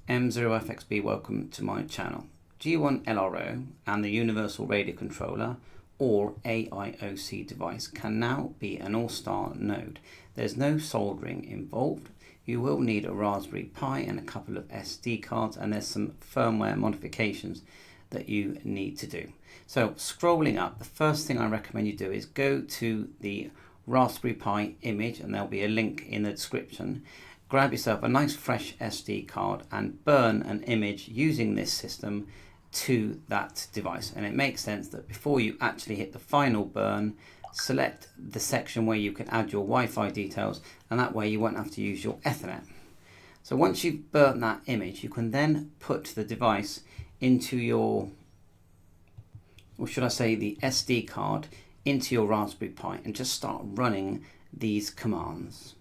M0FXB, welcome to my channel. G1LRO and the Universal Radio Controller or AIOC device can now be an Allstar node. There's no soldering involved. You will need a Raspberry Pi and a couple of SD cards, and there's some firmware modifications that you need to do. So scrolling up, the first thing I recommend you do is go to the Raspberry Pi image, and there'll be a link in the description. Grab yourself a nice fresh SD card and burn an image using this system to that device. And it makes sense that before you actually hit the final burn, select the section where you can add your Wi-Fi details, and that way you won't have to use your Ethernet. So once you've burnt that image, you can then put the device into your, or should I say the SD card, into your Raspberry Pi and just start running these commands.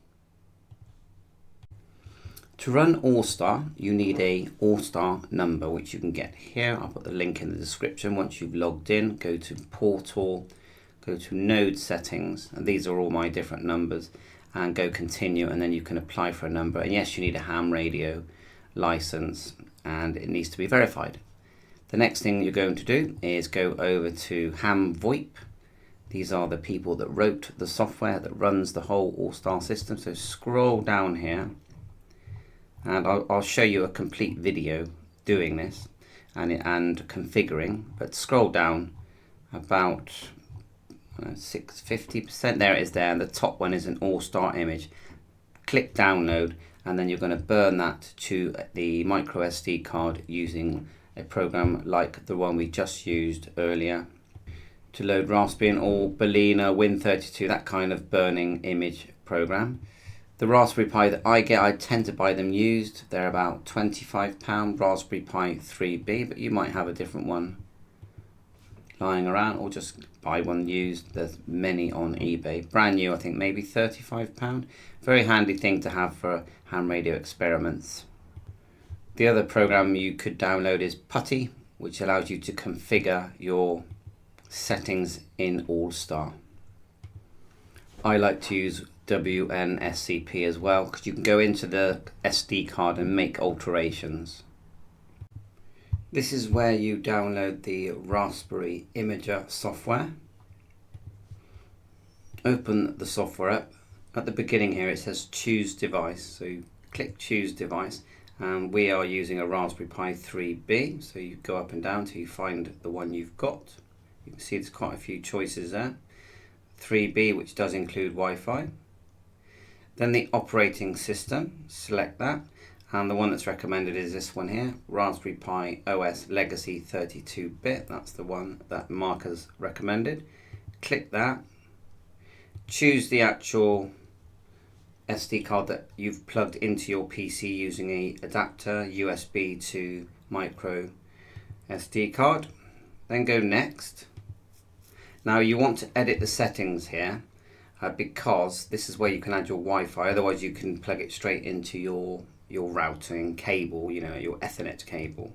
To run Allstar, you need a Allstar number, which you can get here. I'll put the link in the description. Once you've logged in, go to Portal, go to Node Settings, and these are all my different numbers, and go Continue, and then you can apply for a number. And yes, you need a ham radio license, and it needs to be verified. The next thing you're going to do is go over to HAMVOIP. These are the people that wrote the software that runs the whole Allstar system. So scroll down here, and I'll show you a complete video doing this and configuring, but scroll down about 50%. There it is there, and the top one is an Allstar image. Click download, and then you're going to burn that to the micro SD card using a program like the one we just used earlier to load Raspbian or Balena, Win32, that kind of burning image program. The Raspberry Pi that I get, I tend to buy them used. They're about £25 Raspberry Pi 3B, but you might have a different one lying around, or just buy one used. There's many on eBay. Brand new, I think maybe £35. Very handy thing to have for ham radio experiments. The other program you could download is PUTTY, which allows you to configure your settings in Allstar. I like to use WNSCP as well, because you can go into the SD card and make alterations. This is where you download the Raspberry Imager software. Open the software up. At the beginning here it says choose device, so you click choose device, and we are using a Raspberry Pi 3B, so you go up and down till you find the one you've got. You can see there's quite a few choices there. 3B, which does include Wi-Fi. Then the operating system, select that, and the one that's recommended is this one here, Raspberry Pi OS Legacy 32-bit. That's the one that Mark has recommended. Click that. Choose the actual SD card that you've plugged into your PC using a adapter, USB to micro SD card. Then go next. Now you want to edit the settings here because this is where you can add your Wi-Fi. Otherwise you can plug it straight into your routing cable, you know, your Ethernet cable.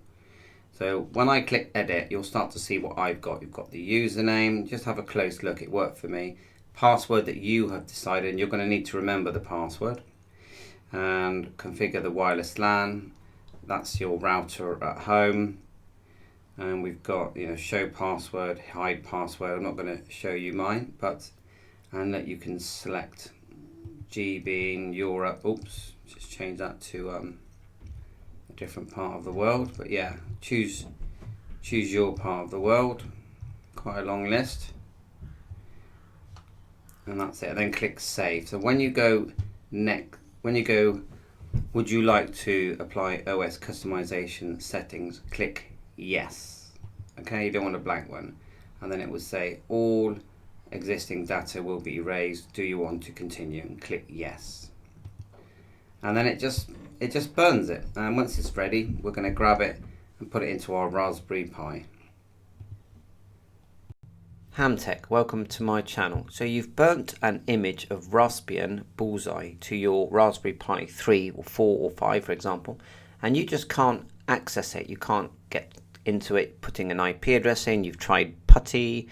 So when I click edit, you'll start to see what I've got. You've got the username. Just have a close look. It worked for me. Password that you have decided, and you're going to need to remember the password. And configure the wireless LAN. That's your router at home. And we've got, you know, show password, hide password. I'm not going to show you mine, but and that you can select GB Europe. Oops, just change that to a different part of the world. But yeah, choose your part of the world. Quite a long list. And that's it. And then click save. So when you go would you like to apply OS customization settings, click yes. Okay, you don't want a blank one. And then it will say all existing data will be erased. Do you want to continue? And click yes. And then it just burns it. And once it's ready, we're going to grab it and put it into our Raspberry Pi. Hamtech, welcome to my channel. So you've burnt an image of Raspbian Bullseye to your Raspberry Pi 3 or 4 or 5, for example, and you just can't access it. You can't get into it putting an IP address in. You've tried PUTTY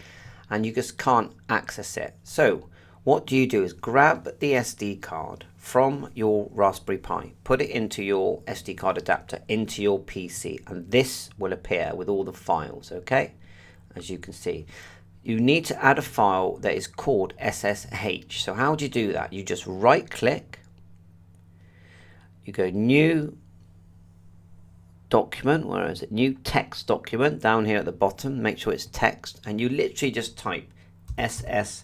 and you just can't access it. So what do? Is grab the SD card from your Raspberry Pi, put it into your SD card adapter into your PC, and this will appear with all the files, okay? As you can see, you need to add a file that is called SSH. So how do you do that? You just right click, you go new document, where is it? New text document down here at the bottom, make sure it's text, and you literally just type SSH.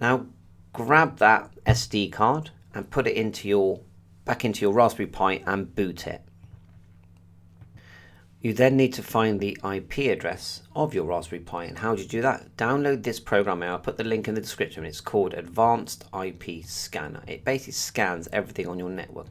Now grab that SD card and put it into back into your Raspberry Pi and boot it. You then need to find the IP address of your Raspberry Pi, and how do you do that? Download this program here. I'll put the link in the description. It's called Advanced IP Scanner. It basically scans everything on your network,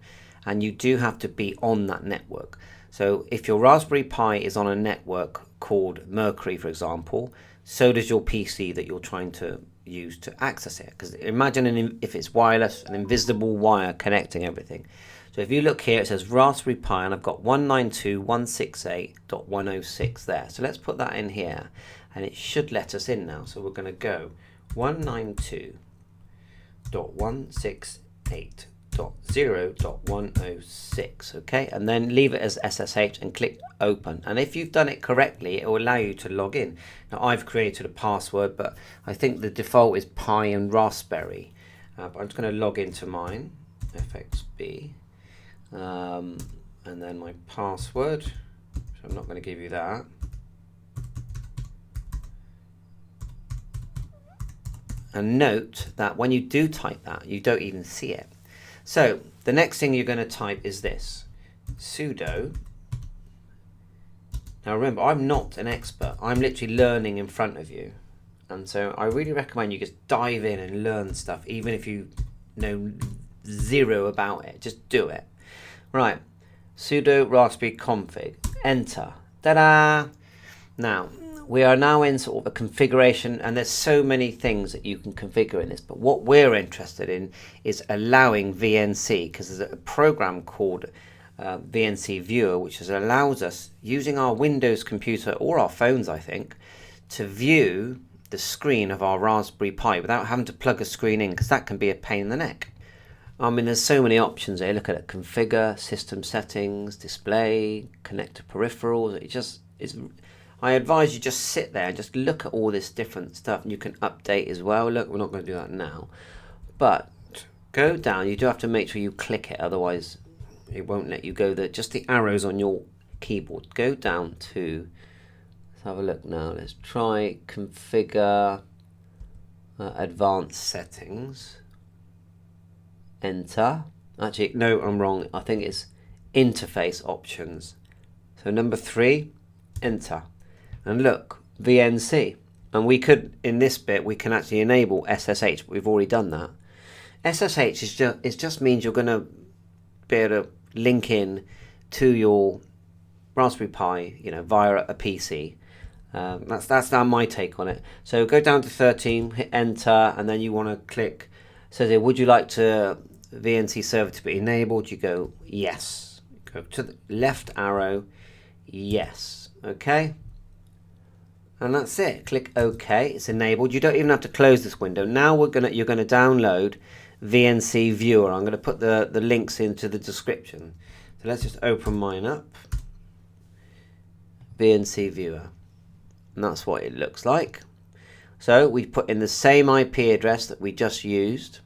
and you do have to be on that network. So if your Raspberry Pi is on a network called Mercury, for example, so does your PC that you're trying to use to access it. Because imagine if it's wireless, an invisible wire connecting everything. So if you look here, it says Raspberry Pi, and I've got 192.168.106 there. So let's put that in here, and it should let us in now. So we're going to go 192.168.0.106, okay, and then leave it as SSH and click open. And if you've done it correctly, it will allow you to log in. Now I've created a password, but I think the default is Pi and Raspberry. But I'm just going to log into mine, FXB. And then my password, so I'm not going to give you that. And note that when you do type that, you don't even see it. So the next thing you're going to type is this, sudo. Now remember, I'm not an expert. I'm literally learning in front of you. And so I really recommend you just dive in and learn stuff, even if you know zero about it. Just do it. Right, sudo raspberry config, enter, ta-da! Now, we are now in sort of a configuration, and there's so many things that you can configure in this, but what we're interested in is allowing VNC, because there's a program called VNC Viewer, which allows us, using our Windows computer or our phones, I think, to view the screen of our Raspberry Pi without having to plug a screen in, because that can be a pain in the neck. I mean, there's so many options here. Look at it: configure, system settings, display, connect to peripherals. I advise you just sit there and just look at all this different stuff, and you can update as well. Look, we're not going to do that now, but go down. You do have to make sure you click it, otherwise it won't let you go there. Just the arrows on your keyboard. Go down to, let's have a look now. Let's try configure, advanced settings. Enter. Actually, no, I'm wrong. I think it's interface options. So number 3, enter. And look, VNC. And we could, in this bit, we can actually enable SSH, but we've already done that. SSH just means you're going to be able to link in to your Raspberry Pi, via a PC. That's now my take on it. So go down to 13, hit enter, and then you want to click. So would you like to VNC server to be enabled? You go yes. Go to the left arrow, yes. Okay. And that's it. Click OK. It's enabled. You don't even have to close this window. Now you're gonna download VNC Viewer. I'm gonna put the links into the description. So let's just open mine up. VNC Viewer. And that's what it looks like. So we put in the same IP address that we just used.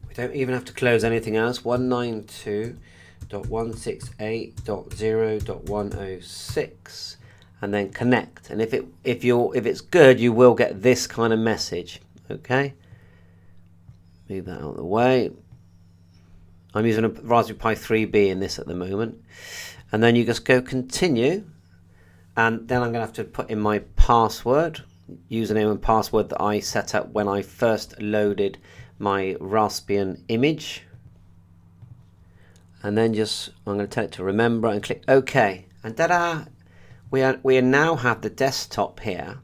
We don't even have to close anything else. 192.168.0.106, and then connect. And if it's good, you will get this kind of message. Okay. Move that out of the way. I'm using a Raspberry Pi 3B in this at the moment. And then you just go continue. And then I'm going to have to put in my password, username and password that I set up when I first loaded my Raspbian image. And then I'm going to tell it to remember and click OK. And ta-da! We now have the desktop here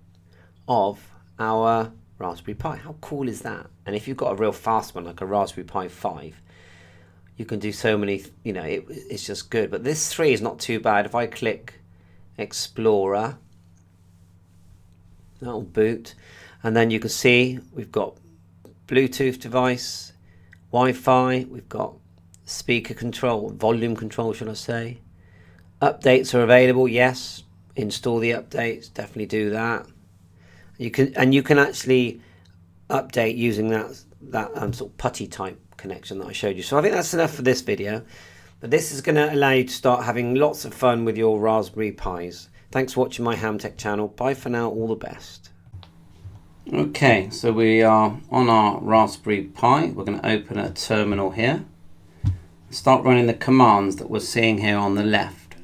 of our Raspberry Pi. How cool is that? And if you've got a real fast one like a Raspberry Pi 5, you can do so many, it's just good. But this 3 is not too bad. If I click Explorer, that'll boot, and then you can see we've got Bluetooth device, Wi-Fi, we've got speaker control, volume control should I say. Updates are available, yes. Install the updates, definitely do that. You can actually update using that sort of PUTTY type connection that I showed you. So I think that's enough for this video. But this is going to allow you to start having lots of fun with your Raspberry Pis. Thanks for watching my HamTech channel. Bye for now, all the best. Okay, so we are on our Raspberry Pi. We're going to open a terminal here. Start running the commands that we're seeing here on the left.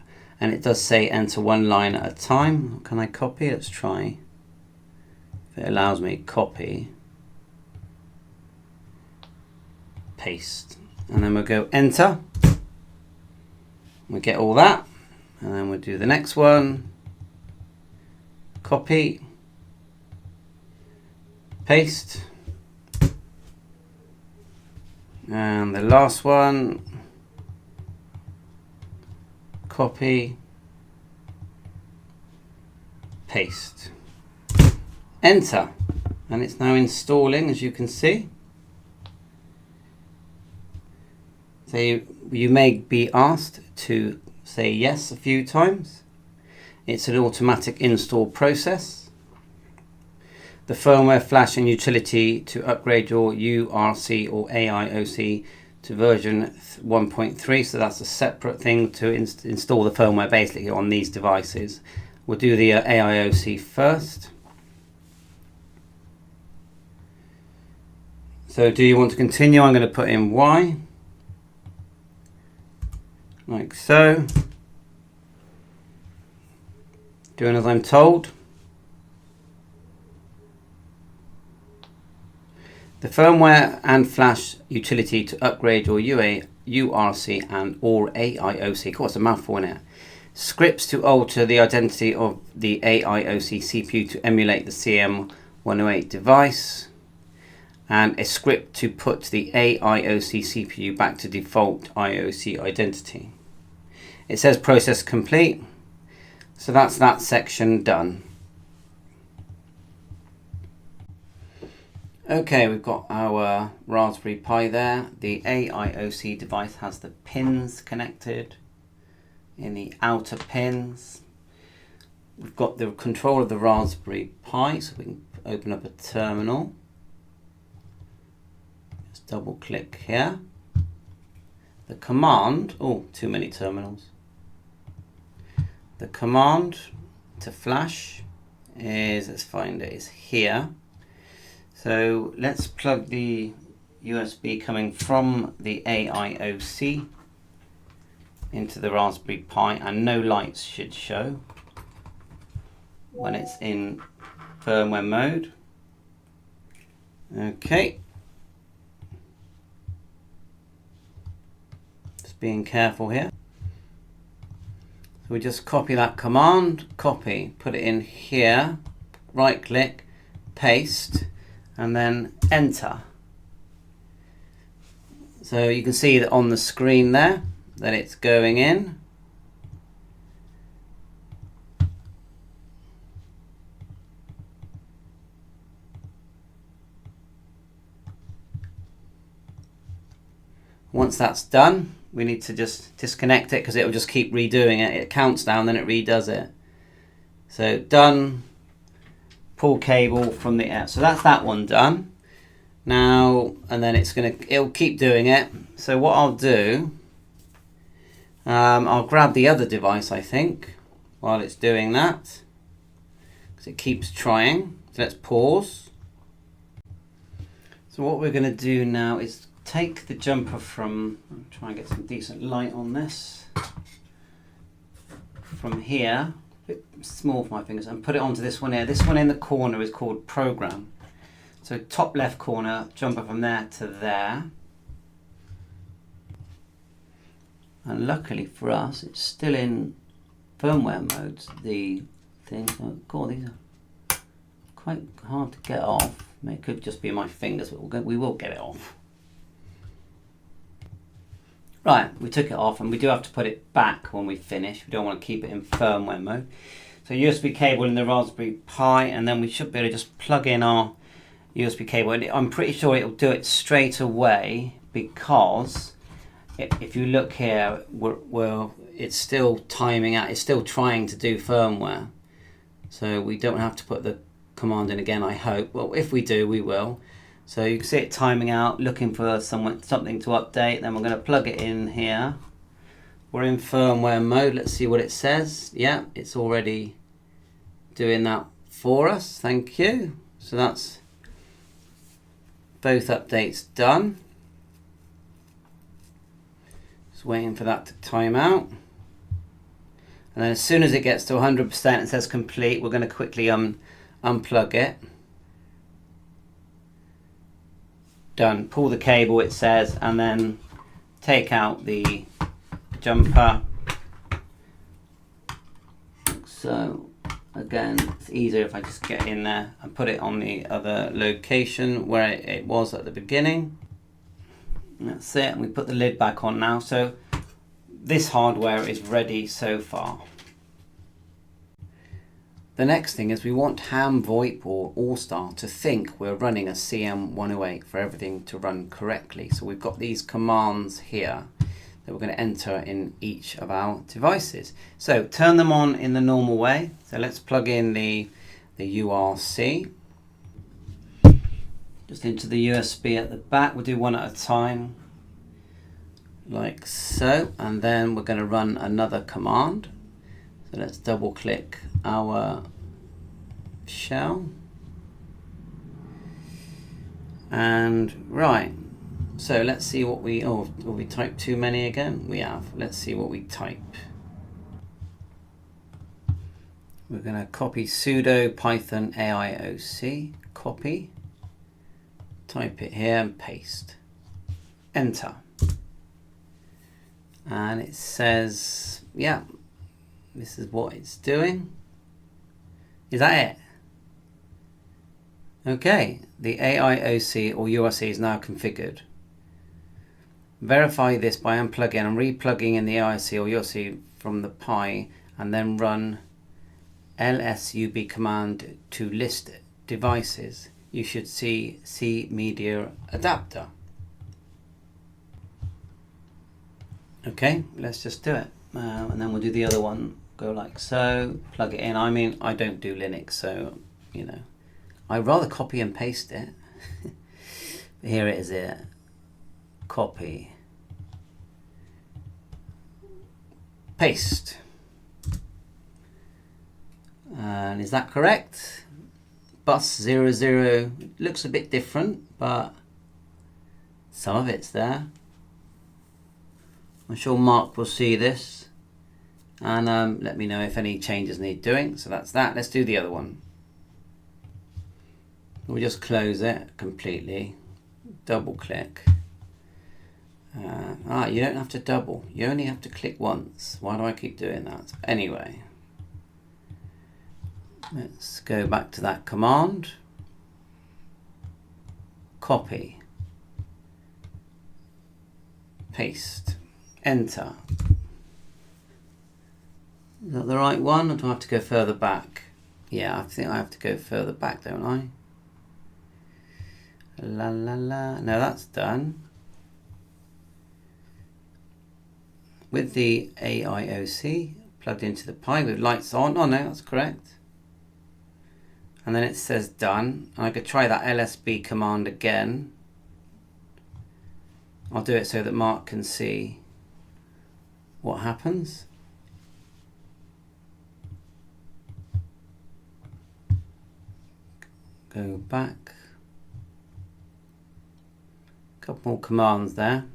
And it does say enter one line at a time. Can I copy? Let's try. If it allows me, copy. Paste. And then we'll go enter. We get all that. And then we'll do the next one. Copy. Paste. And the last one. Copy. Paste. Enter. And it's now installing, as you can see. So you may be asked to say yes a few times. It's an automatic install process. The firmware, flash and utility to upgrade your URC or AIOC to version 1.3. So that's a separate thing to install the firmware basically on these devices. We'll do the AIOC first. So do you want to continue? I'm going to put in Y. Like so. Doing as I'm told. The firmware and flash utility to upgrade your URC and or AIOC. Of course, a mouthful in it. Scripts to alter the identity of the AIOC CPU to emulate the CM108 device. And a script to put the AIOC CPU back to default IOC identity. It says process complete. So that's that section done. Okay, we've got our Raspberry Pi there. The AIOC device has the pins connected in the outer pins. We've got the control of the Raspberry Pi, so we can open up a terminal. Just double click here. The command, oh, too many terminals. The command to flash is, let's find it, is here. So let's plug the USB coming from the AIOC into the Raspberry Pi, and no lights should show when it's in firmware mode. Okay. Just being careful here. So we just copy that command, copy, put it in here, right click, paste, and then enter. So you can see that on the screen there that it's going in. Once that's done, we need to just disconnect it because it will just keep redoing it. It counts down, then it redoes it. So done. Pull cable from the air. So that's that one done. Now, and then it'll keep doing it. So what I'll do, I'll grab the other device, I think, while it's doing that, because it keeps trying. So let's pause. So what we're going to do now is take the jumper from, I'll try and get some decent light on this, from here, a bit small for my fingers, and put it onto this one here. This one in the corner is called program. So top left corner, jumper from there to there. And luckily for us, it's still in firmware mode, the thing. So, God, these are quite hard to get off. It could just be my fingers, but we will get it off. Right, we took it off, and we do have to put it back when we finish. We don't want to keep it in firmware mode. So USB cable in the Raspberry Pi, and then we should be able to just plug in our USB cable, and I'm pretty sure it'll do it straight away, because if you look here, it's still timing out, it's still trying to do firmware, so we don't have to put the command in again, I hope. Well, if we do, we will. So you can see it timing out, looking for something to update. Then we're going to plug it in here. We're in firmware mode. Let's see what it says. Yeah, it's already doing that for us. Thank you. So that's both updates done. Just waiting for that to time out. And then as soon as it gets to 100%, it says complete. We're going to quickly unplug it. Done. Pull the cable, it says, and then take out the jumper. So again, it's easier if I just get in there and put it on the other location where it was at the beginning. That's it, and we put the lid back on now. So this hardware is ready so far. The next thing is we want HAMVOIP or Allstar to think we're running a CM108 for everything to run correctly. So we've got these commands here that we're going to enter in each of our devices. So turn them on in the normal way. So let's plug in the URC just into the USB at the back. We'll do one at a time, like so, and then we're going to run another command. So let's double click our shell, and right, so let's see what we, we typed too many again? We have. Let's see what we type. We're going to copy sudo python AIOC, copy, type it here and paste, enter, and it says, yeah, this is what it's doing. Is that it? Okay, the AIOC or URC is now configured. Verify this by unplugging and replugging in the AIOC or URC from the Pi, and then run lsub command to list devices. You should see C media adapter. Okay, let's just do it. And then we'll do the other one. Go like so, plug it in. I mean, I don't do Linux, so, you know, I'd rather copy and paste it. Here it is here. Copy. Paste. And is that correct? Bus 00 looks a bit different, but some of it's there. I'm sure Mark will see this and let me know if any changes need doing. So that's that. Let's do the other one. We'll just close it completely. Double click. You don't have to double. You only have to click once. Why do I keep doing that? Anyway, let's go back to that command. Copy. Paste. Enter. Is that the right one, or do I have to go further back? Yeah, I think I have to go further back, don't I? La la la. No, that's done. With the AIOC plugged into the Pi with lights on. Oh no, that's correct. And then it says done. And I could try that LSB command again. I'll do it so that Mark can see what happens. Go back. A couple more commands there.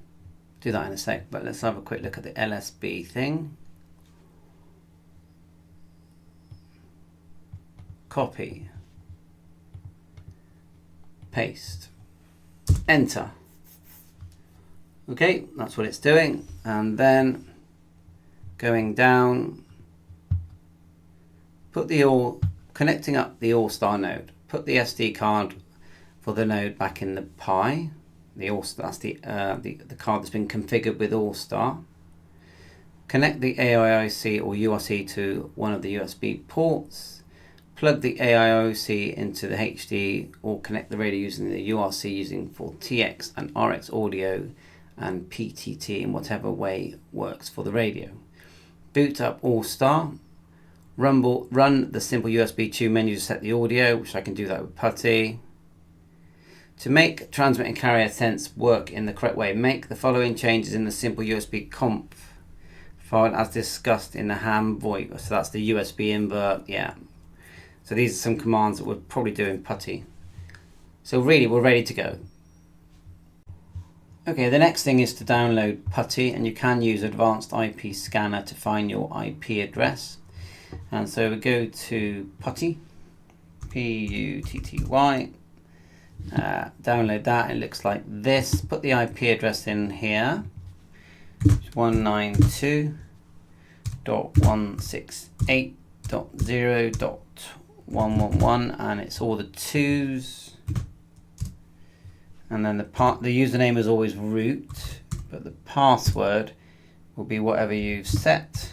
Do that in a sec, but let's have a quick look at the LSB thing. Copy. Paste. Enter. Okay, that's what it's doing. And then going down, connecting up the Allstar node. Put the SD card for the node back in the Pi. The Allstar, that's the card that's been configured with Allstar. Connect the AIOC or URC to one of the USB ports. plug the AIOC into the HD or connect the radio using the URC using for TX and RX audio and PTT in whatever way works for the radio. Boot up Allstar. Run the simple USB tune menu to set the audio, which I can do that with PUTTY. To make transmit and carrier sense work in the correct way, make the following changes in the simple USB conf file as discussed in the HAMVOIP. So that's the USB invert, yeah. So these are some commands that we'll probably do in PUTTY. So really, we're ready to go. Okay, the next thing is to download PUTTY, and you can use Advanced IP Scanner to find your IP address. And so we go to PUTTY, P-U-T-T-Y, download that. It looks like this. Put the IP address in here, 192.168.0.111, and it's all the 2s. And then the username is always root, but the password will be whatever you've set.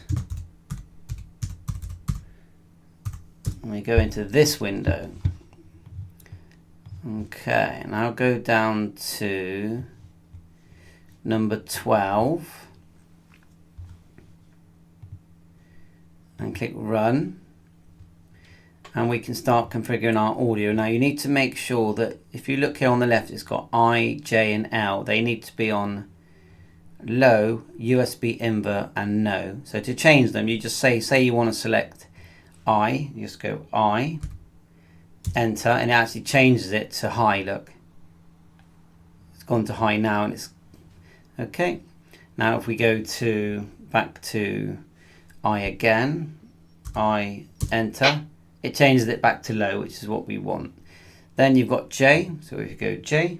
And we go into this window. Okay, now go down to number 12 and click run. And we can start configuring our audio. Now you need to make sure that if you look here on the left, it's got I, J and L. They need to be on low, USB invert and no. So to change them, you just say you want to select I, you just go I, enter, and it actually changes it to high. Look, it's gone to high now, and it's okay. Now if we go back to I again, I, enter, it changes it back to low, which is what we want. Then you've got J, so if you go J,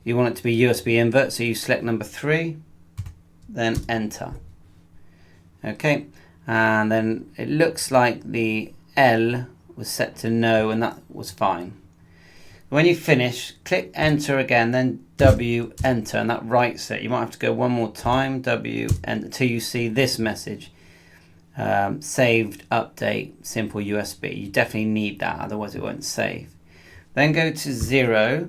you want it to be USB invert, so you select number 3, then enter. Okay, and then it looks like the L was set to no, and that was fine. When you finish, click enter again, then W, enter, and that writes it. You might have to go one more time, W, enter, until you see this message. Saved, update, simple USB. You definitely need that, otherwise it won't save. Then go to 0.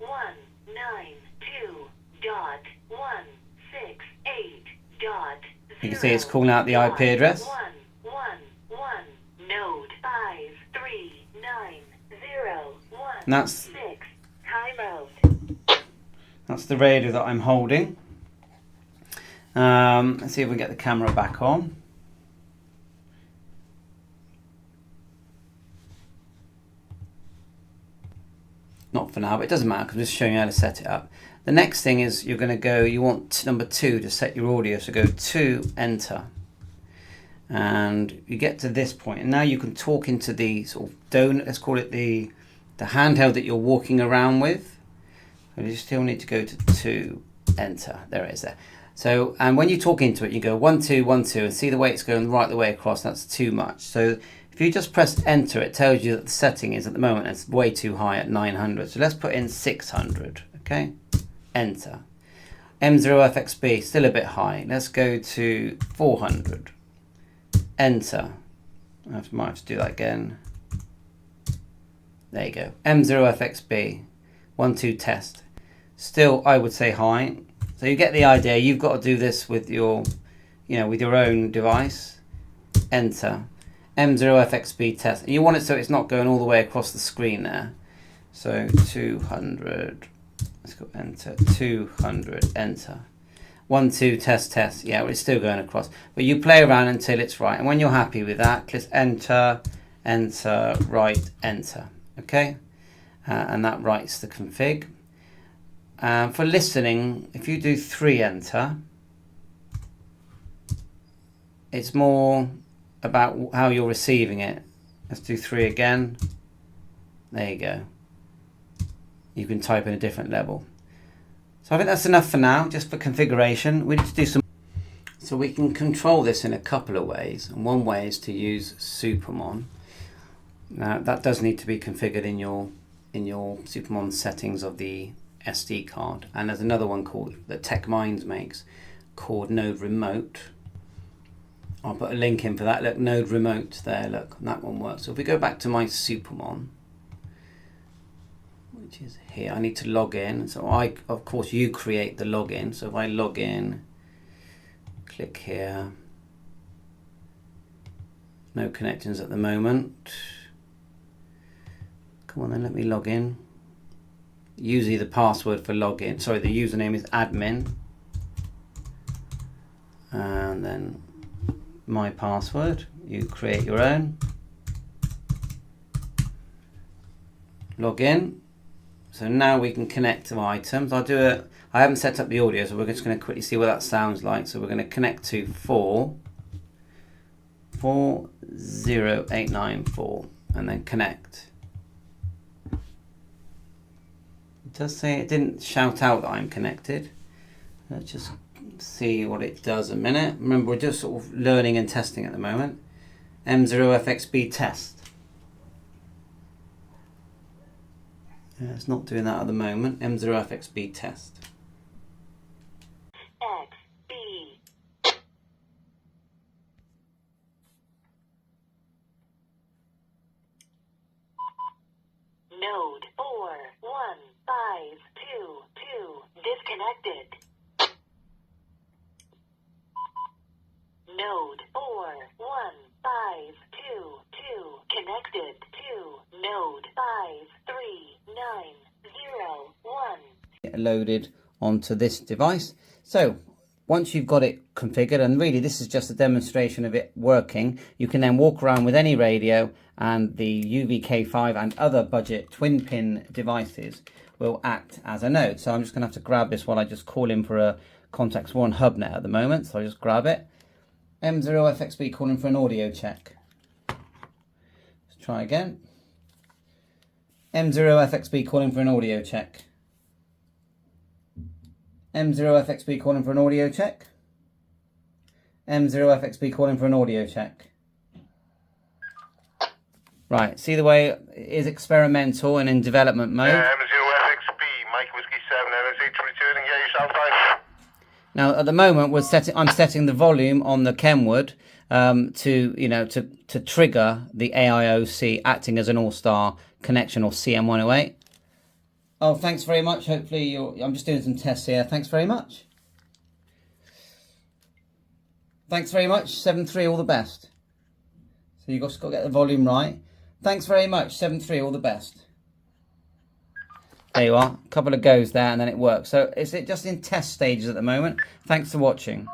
192.168.0. You can see it's calling out the IP address. 111 node 53901. And that's the radio that I'm holding. Let's see if we can get the camera back on. Not for now, but it doesn't matter because I'm just showing you how to set it up. The next thing is you're going to go, you want number 2 to set your audio, so go 2, enter. And you get to this point, and now you can talk into the sort of donut, let's call it the handheld that you're walking around with. So you still need to go to 2, enter. There it is there. So, and when you talk into it, you go 1, 2, 1, 2, and see the way it's going right the way across. That's too much. So if you just press enter, it tells you that the setting is at the moment, it's way too high at 900. So let's put in 600, okay? Enter. M0FXB, still a bit high. Let's go to 400. Enter. I might have to do that again. There you go. M0FXB. 1, 2 test. Still, I would say high. So you get the idea. You've got to do this with your, with your own device. Enter. M0FXB test. And you want it so it's not going all the way across the screen there. So 200. Let's go enter. 200. Enter. 1, 2 test. Yeah, well, it's still going across. But you play around until it's right. And when you're happy with that, click enter, enter, right, enter. Okay? And that writes the config. For listening, if you do 3, enter, it's more about how you're receiving it. Let's do 3 again. There you go. You can type in a different level. So I think that's enough for now, just for configuration. We need to do some. So we can control this in a couple of ways. And one way is to use Supermon. Now that does need to be configured in your Supermon settings of the SD card. And there's another one called that TechMinds makes called Node Remote. I'll put a link in for that. Look, node remote there. Look, that one works. So if we go back to my Supermon, which is here, I need to log in. So of course, you create the login. So if I log in, click here. No connections at the moment. Come on then, let me log in. Usually the password for login, sorry, the username is admin. And then my password, you create your own. Log in. So now we can connect to items. I haven't set up the audio, so we're just going to quickly see what that sounds like. So we're going to connect to 40894 and then connect. It does say it didn't shout out that I'm connected. Let's just see what it does a minute. Remember, we're just sort of learning and testing at the moment. M0FXB test. Yeah, it's not doing that at the moment. M0FXB test. XB. Node 41522 disconnected. Node 41522 connected to node 53901. Loaded onto this device. So once you've got it configured, and really this is just a demonstration of it working, you can then walk around with any radio and the UVK5 and other budget twin pin devices will act as a node. So I'm just going to have to grab this while I just call in for a Contax One hubnet at the moment. So I just grab it. M0FXB calling for an audio check. Let's try again. M0FXB calling for an audio check. M0FXB calling for an audio check. M0FXB calling for an audio check. Right, see the way it is experimental and in development mode. M0FXB, Mike Whiskey 7, NSH returning, yeah, yourself, guys. Now at the moment I'm setting the volume on the Kenwood to trigger the AIOC acting as an Allstar connection, or CM108. Oh, thanks very much. Hopefully I'm just doing some tests here. Thanks very much. Thanks very much. 7.3, all the best. So you've just got to get the volume right. Thanks very much. 7.3, all the best. There you are. A couple of goes there and then it works. So it's just in test stages at the moment. Thanks for watching.